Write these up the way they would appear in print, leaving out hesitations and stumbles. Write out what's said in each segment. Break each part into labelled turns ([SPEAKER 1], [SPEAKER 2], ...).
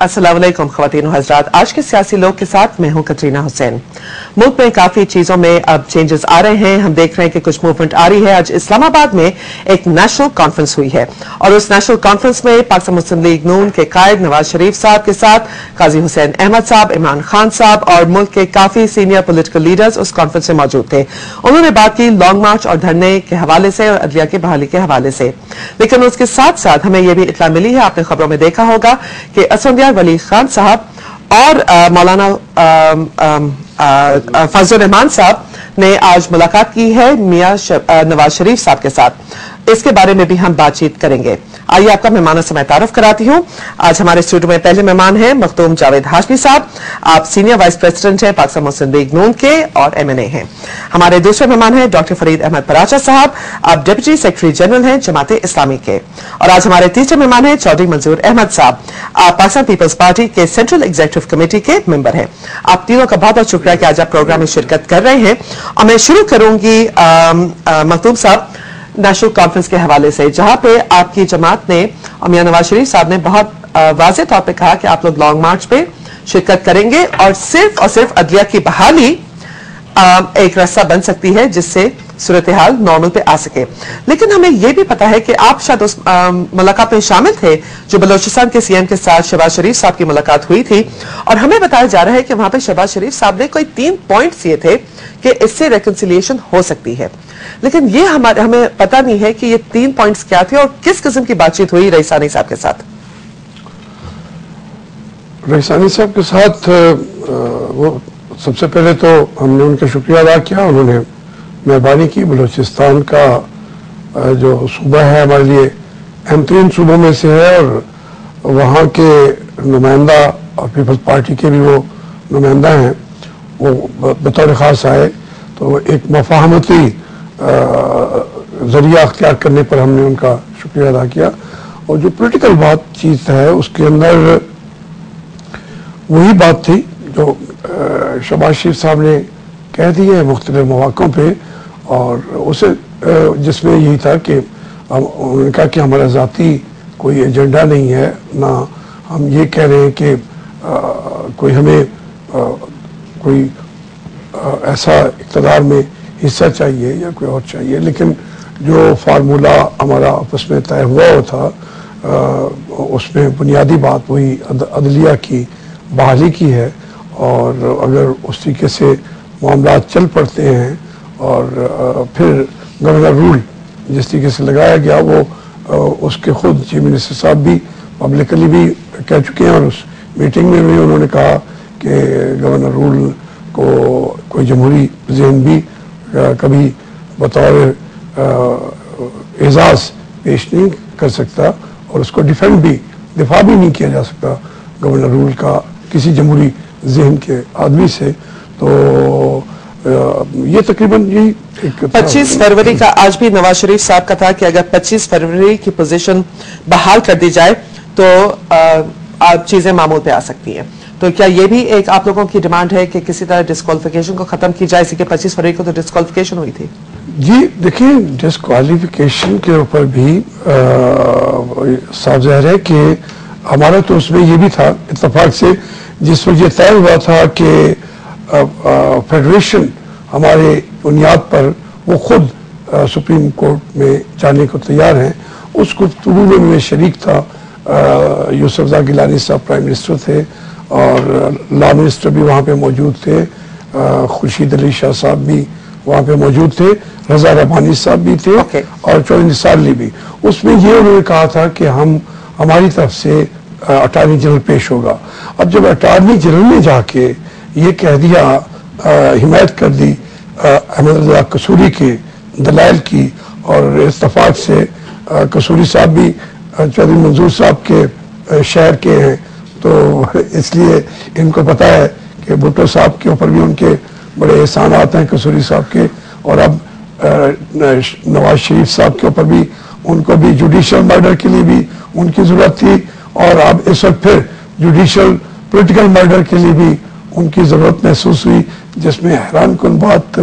[SPEAKER 1] अस्सलाम वालेकुम ख़वातीन व हज़रात। आज के सियासी लोग के साथ मैं हूं कटरीना हुसैन। मुल्क में काफी चीजों में अब चेंजेस आ रहे हैं। हम देख रहे हैं कि कुछ मूवमेंट आ रही है। आज इस्लामाबाद में एक नेशनल कॉन्फ्रेंस हुई है और उस नेशनल कॉन्फ्रेंस में पाकिस्तान मुस्लिम लीग नून के कायद नवाज शरीफ साहब के साथ काजी हुसैन अहमद साहब, इमरान खान साहब और मुल्क के काफी सीनियर पॉलिटिकल लीडर्स उस कॉन्फ्रेंस में मौजूद थे। उन्होंने बात की लॉन्ग मार्च और धरने के हवाले से और अदलिया की बहाली के हवाले से, लेकिन उसके साथ साथ हमें यह भी इत्तला मिली है, आपने खबरों में देखा होगा कि असफंदियार वली खान साहब और मौलाना फजल रहमान साहब ने आज मुलाकात की है मियां नवाज शरीफ साहब के साथ। इसके बारे में भी हम बातचीत करेंगे। आइए आपका मेहमानों से मैं तारुफ कराती हूं। आज हमारे स्टूडियो में पहले मेहमान हैं मखदूम जावेद हाशमी साहब। आप सीनियर वाइस प्रेसिडेंट हैं पाकिस्तान मुस्लिम लीग नून के और MNA हैं। हमारे दूसरे मेहमान हैं डॉक्टर फरीद अहमद पराचा साहब। आप डिप्टी सेक्रेटरी जनरल हैं जमात इस्लामी के। और आज हमारे तीसरे मेहमान हैं चौधरी मंजूर अहमद साहब। आप पाकिस्तान पीपल्स पार्टी के सेंट्रल एग्जीक्यूटिव कमेटी के मेंबर हैं। आप तीनों का बहुत बहुत शुक्रिया कि आज आप प्रोग्राम में शिरकत कर रहे हैं। और मैं शुरू करूंगी मखदूम साहब नेशनल कॉन्फ्रेंस के हवाले से, जहां पे आपकी जमात ने और मियां नवाज शरीफ साहब ने बहुत वाज़ेह तौर पे कहा कि आप लोग लॉन्ग मार्च पे शिरकत करेंगे और सिर्फ अदलिया की बहाली एक रास्ता बन सकती है जिससे सूरत हाल नॉर्मल पे आ सके। लेकिन हमें यह भी पता है कि आप शायद उस मुलाकात में शामिल थे जो बलोचिस्तान के CM के साथ शहबाज शरीफ साहब की मुलाकात हुई थी, और हमें बताया जा रहा है कि वहां पे शहबाज शरीफ साहब ने कोई 3 पॉइंट्स ये थे कि इससे रेकंसिलिएशन हो सकती है, लेकिन ये हमें पता नहीं है कि ये 3 पॉइंट्स क्या थे और किस किस्म की बातचीत हुई रईसानी साहब के साथ।
[SPEAKER 2] रईसानी साहब के साथ वो सबसे पहले तो हमने उनका शुक्रिया अदा किया। उन्होंने मेहरबानी की। बलूचिस्तान का जो सूबा है हमारे लिए अहम तरीन सूबों में से है और वहाँ के नुमाइंदा और पीपल्स पार्टी के भी वो नुमाइंदा हैं, वो बतौर ख़ास आए तो एक मफाहमती ज़रिया अख्तियार करने पर हमने उनका शुक्रिया अदा किया। और जो पोलिटिकल बातचीत है उसके अंदर वही बात थी जो शहबाज शरीफ साहब ने कह दी है मुख्तलिफ मौक़ों पे, और उसे जिसमें यही था कि उन्होंने कहा कि हमारा ज़ाती कोई एजेंडा नहीं है, ना हम ये कह रहे हैं कि कोई हमें कोई ऐसा इक़्तिदार में हिस्सा चाहिए या कोई और चाहिए, लेकिन जो फार्मूला हमारा आपस में तय हुआ था उसमें बुनियादी बात वही अदलिया की बहाली की है। और अगर उस तरीके से मामला चल पड़ते हैं और फिर गवर्नर रूल जिस तरीके से लगाया गया वो उसके खुद चीफ मिनिस्टर साहब भी पब्लिकली भी कह चुके हैं और उस मीटिंग में भी उन्होंने कहा कि गवर्नर रूल को कोई जमहूरी ज़हन भी कभी बतौर एजाज़ पेश नहीं कर सकता और उसको दिफा भी नहीं किया जा सकता गवर्नर रूल का किसी जमहूरी ज़हन के आदमी से। तो ये तकरीबन यही
[SPEAKER 1] 25 फरवरी का आज भी नवाज शरीफ साहब का था कि अगर 25 फरवरी की पोजीशन बहाल कर दी जाए तो चीजें मामूल पे आ सकती हैं। तो क्या ये भी एक आप लोगों की डिमांड है कि किसी तरह डिस्क्वालिफिकेशन को खत्म की जाए? इसी के 25 फरवरी को तो डिस्क्वालिफिकेशन हुई थी।
[SPEAKER 2] जी देखिए, डिस्क्वालिफिकेशन के ऊपर भी साफ ज़ाहिर है कि हमारा तो उसमें ये भी था इत्तेफाक से, जिस वक्त ये तय हुआ था कि फेडरेशन हमारे बुनियाद पर वो खुद सुप्रीम कोर्ट में जाने को तैयार हैं। उस गुफ्तगू में मैं शरीक था। यूसुफ गिलानी साहब प्राइम मिनिस्टर थे और लॉ मिनिस्टर भी वहाँ पे मौजूद थे, खुर्शीद अली शाह साहब भी वहाँ पे मौजूद थे, रजा रबानी साहब भी थे और चौधरी निसार अली भी। उसमें ये उन्होंने कहा था कि हमारी तरफ से अटार्नी जनरल पेश होगा। अब जब अटार्नी जनरल ने जाके ये कह दिया, हिमायत कर दी अहमद रजा कसूरी के दलाइल की, और इत्तफाक से कसूरी साहब भी चौधरी मंजूर साहब के शहर के हैं, तो इसलिए इनको पता है कि भुट्टो साहब के ऊपर भी उनके बड़े एहसान आते हैं कसूरी साहब के, और अब नवाज शरीफ साहब के ऊपर भी उनको भी जुडिशल मर्डर के लिए भी उनकी ज़रूरत थी, और अब इस वक्त फिर जुडिशल पॉलिटिकल मर्डर के लिए भी उनकी ज़रूरत महसूस हुई, जिसमें हैरान कुन बात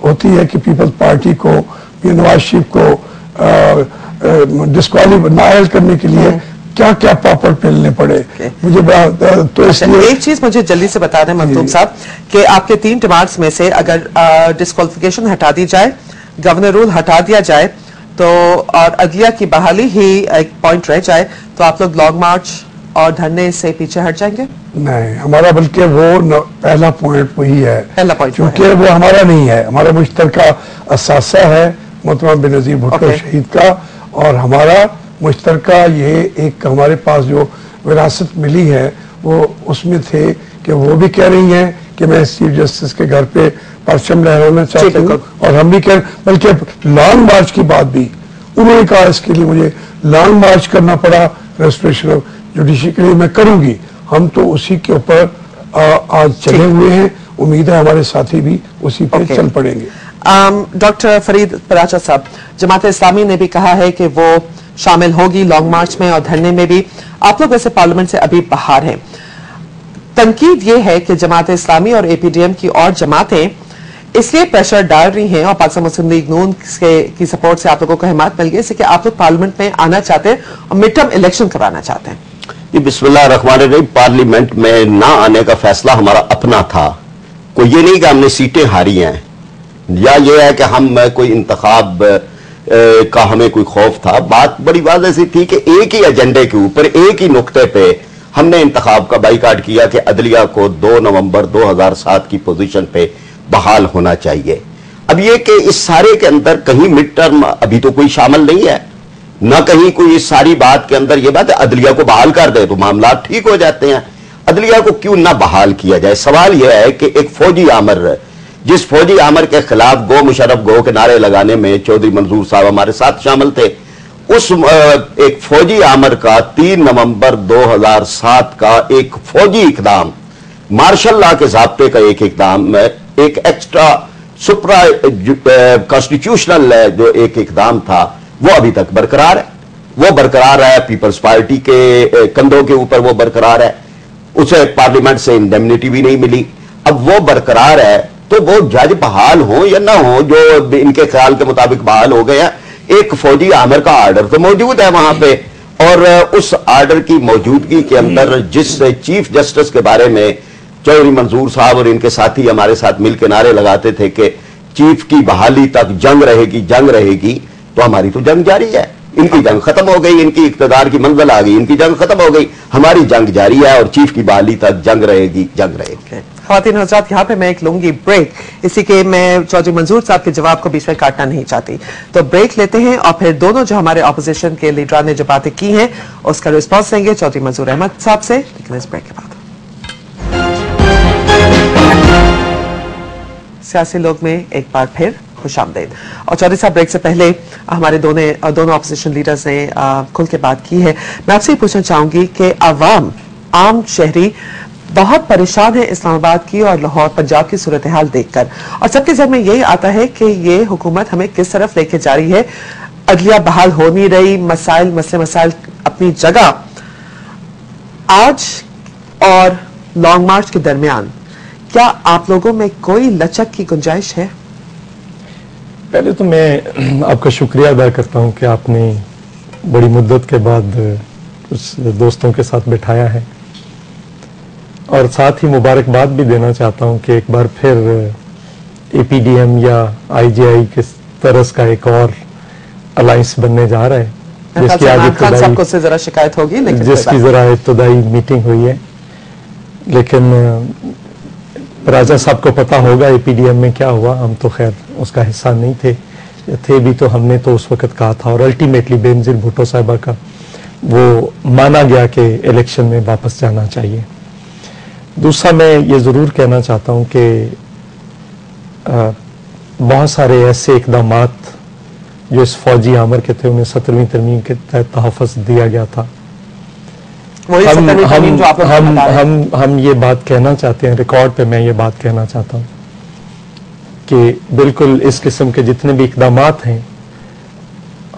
[SPEAKER 2] होती है कि पीपल्स पार्टी को नवाज शरीफ को डिस्क्वालीफाई करने के लिए क्या क्या पापड़ पेलने पड़े मुझे तो इसलिए
[SPEAKER 1] एक चीज मुझे जल्दी से बता दें मखदूम साहब कि आपके 3 डिमांड्स में से अगर डिस्क्वालिफिकेशन हटा दी जाए, गवर्नर रूल हटा दिया जाए तो और अदलिया की बहाली ही एक पॉइंट रह जाए तो आप लोग लॉन्ग मार्च और धरने से पीछे हट जाएंगे?
[SPEAKER 2] नहीं, हमारा बल्कि वो पहला पॉइंट वही है,
[SPEAKER 1] पहला पॉइंट
[SPEAKER 2] क्योंकि वो हमारा नहीं है, हमारा मुश्तरका असासा है मोहतरम बेनज़ीर भुट्टो शहीद का, और हमारा मुश्तरका ये एक हमारे पास जो विरासत मिली है वो उसमें थे कि वो भी कह रही हैं कि मैं चीफ जस्टिस के घर पे परचम लहराना चाहती हूँ, और हम भी कह, बल्कि लॉन्ग मार्च की बात भी उन्होंने कहा इसके लिए मुझे लॉन्ग मार्च करना पड़ा, रेस्टोरेशन ऑफ जुडिशरी के लिए मैं करूंगी। हम तो उसी के ऊपर आज चले हुए हैं, उम्मीद है हमारे साथी भी उसी पे चल पड़ेंगे।
[SPEAKER 1] डॉक्टर फरीद पराचा साहब, जमात इस्लामी ने भी कहा है कि वो शामिल होगी लॉन्ग मार्च में और धरने में भी। आप लोग वैसे पार्लियामेंट से अभी बाहर हैं, तनकीद ये है कि जमात इस्लामी और एपीडीएम की और जमातें इसलिए प्रेशर डाल रही हैं और पाकिस्तान मुस्लिम लीग नून की सपोर्ट से आप लोगों को हिमायत मिल गई इससे कि आप लोग पार्लियामेंट में आना चाहते हैं और मिड टर्म इलेक्शन कराना चाहते हैं।
[SPEAKER 3] बिस्मिल्लाहिर्रहमानिर्रहीम, पार्लियामेंट में ना आने का फैसला हमारा अपना था, कोई ये नहीं कि हमने सीटें हारी हैं या ये है कि हम कोई इंतखाब का हमें कोई खौफ था। बात बड़ी वाज़ेह सी थी कि एक ही एजेंडे के ऊपर एक ही नुक्ते पे हमने इंतखाब का बाइकाट किया कि अदलिया को 2 नवंबर 2007 की पोजीशन पे बहाल होना चाहिए। अब ये कि इस सारे के अंदर कहीं मिड टर्म अभी तो कोई शामिल नहीं है, ना कहीं कोई इस सारी बात के अंदर ये बात है अदलिया को बहाल कर दे तो मामला ठीक हो जाते हैं। अदलिया को क्यों ना बहाल किया जाए? सवाल यह है कि एक फौजी आमर, जिस फौजी आमर के खिलाफ गो मुशर्रफ गो के नारे लगाने में चौधरी मंजूर साहब हमारे साथ शामिल थे, उस एक फौजी आमर का 3 नवंबर 2007 का एक फौजी इकदाम, मार्शल लॉ के ज़ाब्ते का एक इकदाम, एक एक्स्ट्रा सुप्रा कॉन्स्टिट्यूशनल जो एक इकदाम था, वो अभी तक बरकरार है। वो बरकरार है, पीपल्स पार्टी के कंधों के ऊपर वो बरकरार है, उसे पार्लियामेंट से इंडेमनिटी भी नहीं मिली। अब वो बरकरार है तो वो जज बहाल हो या ना हो, जो इनके ख्याल के मुताबिक बहाल हो गया, एक फौजी आमर का आर्डर तो मौजूद है वहां पे, और उस आर्डर की मौजूदगी के अंदर जिस चीफ जस्टिस के बारे में चौधरी मंजूर साहब और इनके साथी हमारे साथ मिलकर नारे लगाते थे कि चीफ की बहाली तक जंग रहेगी, जंग रहेगी, तो हमारी तो जंग जारी है। इनकी जंग खत्म हो गई, इनकी इक्तदार की मंजिल आ गई, इनकी जंग खत्म हो गई, हमारी जंग जारी है और चीफ की बहाली तक जंग रहेगी, जंग रहेगी।
[SPEAKER 1] ख्वातीन हज़रात, यहाँ पे मैं एक लूंगी ब्रेक, इसी के मैं चौधरी मंजूर साहब के जवाब को बीच में काटना नहीं चाहती, तो ब्रेक लेते हैं और फिर दोनों जो हमारे ऑपोजिशन के लीडर ने जो बातें की हैं उसका रिस्पॉन्स लेंगे चौधरी मंजूर अहमद साहब से, लेकिन इस ब्रेक के बाद। सियासी लोग में एक बार फिर खुशामदीद। और चौधरी साहब, ब्रेक से पहले हमारे दोनों ऑपोजिशन लीडर्स ने खुल के बात की है। मैं आपसे पूछना चाहूंगी कि आवाम, आम शहरी बहुत परेशान है इस्लामाबाद की और लाहौर पंजाब की सूरत हाल देखकर, और सबके जहन में यही आता है कि ये हुकूमत हमें किस तरफ लेके जा रही है। अदलिया बहाल हो नहीं रही, मसाइल अपनी जगह। आज और लॉन्ग मार्च के दरमियान क्या आप लोगों में कोई लचक की गुंजाइश है?
[SPEAKER 4] पहले तो मैं आपका शुक्रिया अदा करता हूं कि आपने बड़ी मुद्दत के बाद कुछ दोस्तों के साथ बिठाया है, और साथ ही मुबारकबाद भी देना चाहता हूं कि एक बार फिर एपीडीएम या आईजीआई के तरस का एक और अलायंस बनने जा रहा है, जिसकी आज
[SPEAKER 1] जरा शिकायत होगी, लेकिन
[SPEAKER 4] जिसकी जरा इब्तदाई मीटिंग हुई है। लेकिन राजा साहब को पता होगा एपीडीएम में क्या हुआ, हम तो खैर उसका हिस्सा नहीं थे भी तो हमने तो उस वक्त कहा था, और अल्टीमेटली बेनजीर भुट्टो साहिबा का वो माना गया कि इलेक्शन में वापस जाना चाहिए। दूसरा, मैं ये ज़रूर कहना चाहता हूँ कि बहुत सारे ऐसे इकदामात जो इस फौजी आमर के थे उन्हें 17वीं तरमीम के तहत तहफ़्फ़ुज़ दिया गया था। हम ये बात कहना चाहते हैं, रिकॉर्ड पे मैं ये बात कहना चाहता हूँ कि बिल्कुल इस किस्म के जितने भी इकदामात हैं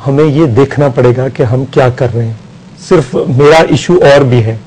[SPEAKER 4] हमें ये देखना पड़ेगा कि हम क्या कर रहे हैं। सिर्फ मेरा इशू और भी है